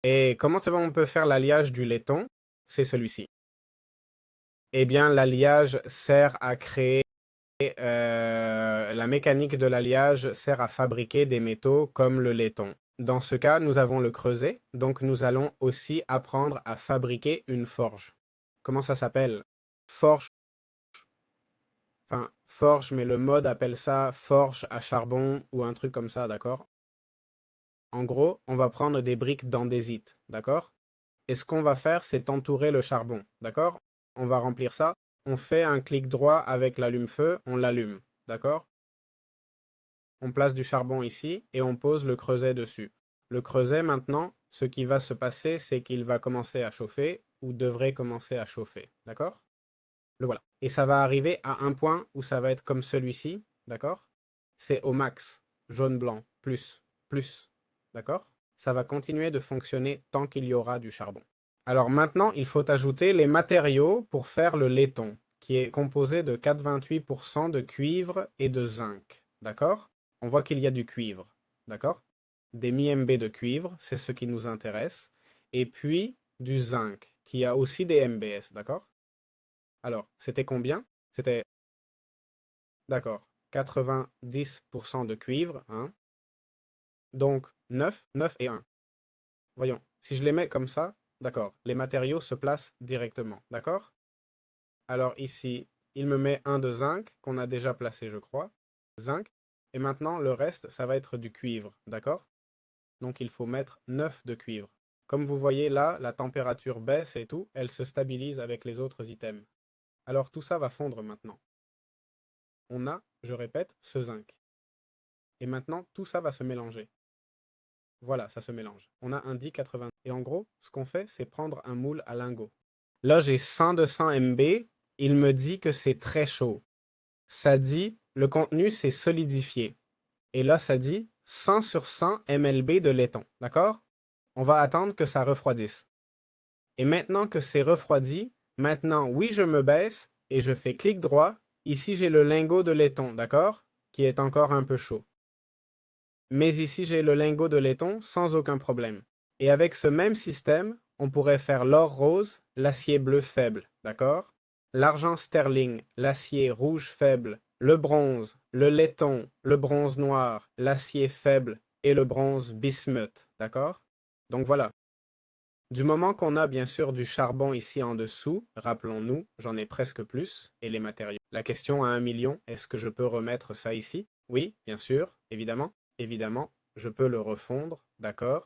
Et comment on peut faire l'alliage du laiton? C'est celui-ci. Eh bien, l'alliage sert à créer, la mécanique de l'alliage sert à fabriquer des métaux comme le laiton. Dans ce cas, nous avons le creuset, donc nous allons aussi apprendre à fabriquer une forge. Comment ça s'appelle? Forge, enfin, forge, mais le mode appelle ça forge à charbon ou un truc comme ça, d'accord? En gros, on va prendre des briques d'andésite, d'accord? Et ce qu'on va faire, c'est entourer le charbon, d'accord? On va remplir ça. On fait un clic droit avec l'allume-feu, on l'allume, d'accord? On place du charbon ici et on pose le creuset dessus. Le creuset, maintenant, ce qui va se passer, c'est qu'il va commencer à chauffer ou devrait commencer à chauffer, d'accord? Le voilà. Et ça va arriver à un point où ça va être comme celui-ci, d'accord? C'est au max, jaune-blanc, plus, d'accord? Ça va continuer de fonctionner tant qu'il y aura du charbon. Alors maintenant, il faut ajouter les matériaux pour faire le laiton, qui est composé de 88% de cuivre et de zinc. D'accord? On voit qu'il y a du cuivre. D'accord? Des MB de cuivre, c'est ce qui nous intéresse. Et puis du zinc, qui a aussi des MBS. D'accord? Alors, c'était combien? C'était, d'accord, 90% de cuivre. Hein? Donc 9 et 1. Voyons, si je les mets comme ça, d'accord, les matériaux se placent directement. D'accord? Alors ici, il me met un de zinc, qu'on a déjà placé, je crois. Zinc. Et maintenant, le reste, ça va être du cuivre, d'accord? Donc il faut mettre 9 de cuivre. Comme vous voyez là, la température baisse et tout, elle se stabilise avec les autres items. Alors tout ça va fondre maintenant. On a, je répète, ce zinc. Et maintenant, tout ça va se mélanger. Voilà, ça se mélange. On a un 1080. Et en gros, ce qu'on fait, c'est prendre un moule à lingot. Là, j'ai 100-200 MB. Il me dit que c'est très chaud. Ça dit, le contenu s'est solidifié. Et là, ça dit 100 sur 100 mLb de laiton. D'accord? On va attendre que ça refroidisse. Et maintenant que c'est refroidi, maintenant, oui, je me baisse et je fais clic droit. Ici, j'ai le lingot de laiton, d'accord? Qui est encore un peu chaud. Mais ici, j'ai le lingot de laiton sans aucun problème. Et avec ce même système, on pourrait faire l'or rose, l'acier bleu faible, d'accord? L'argent sterling, l'acier rouge faible, le bronze, le laiton, le bronze noir, l'acier faible et le bronze bismuth, d'accord? Donc voilà. Du moment qu'on a bien sûr du charbon ici en dessous, rappelons-nous, j'en ai presque plus, et les matériaux. La question à 1 million, est-ce que je peux remettre ça ici? Oui, bien sûr, évidemment. Évidemment, je peux le refondre, d'accord?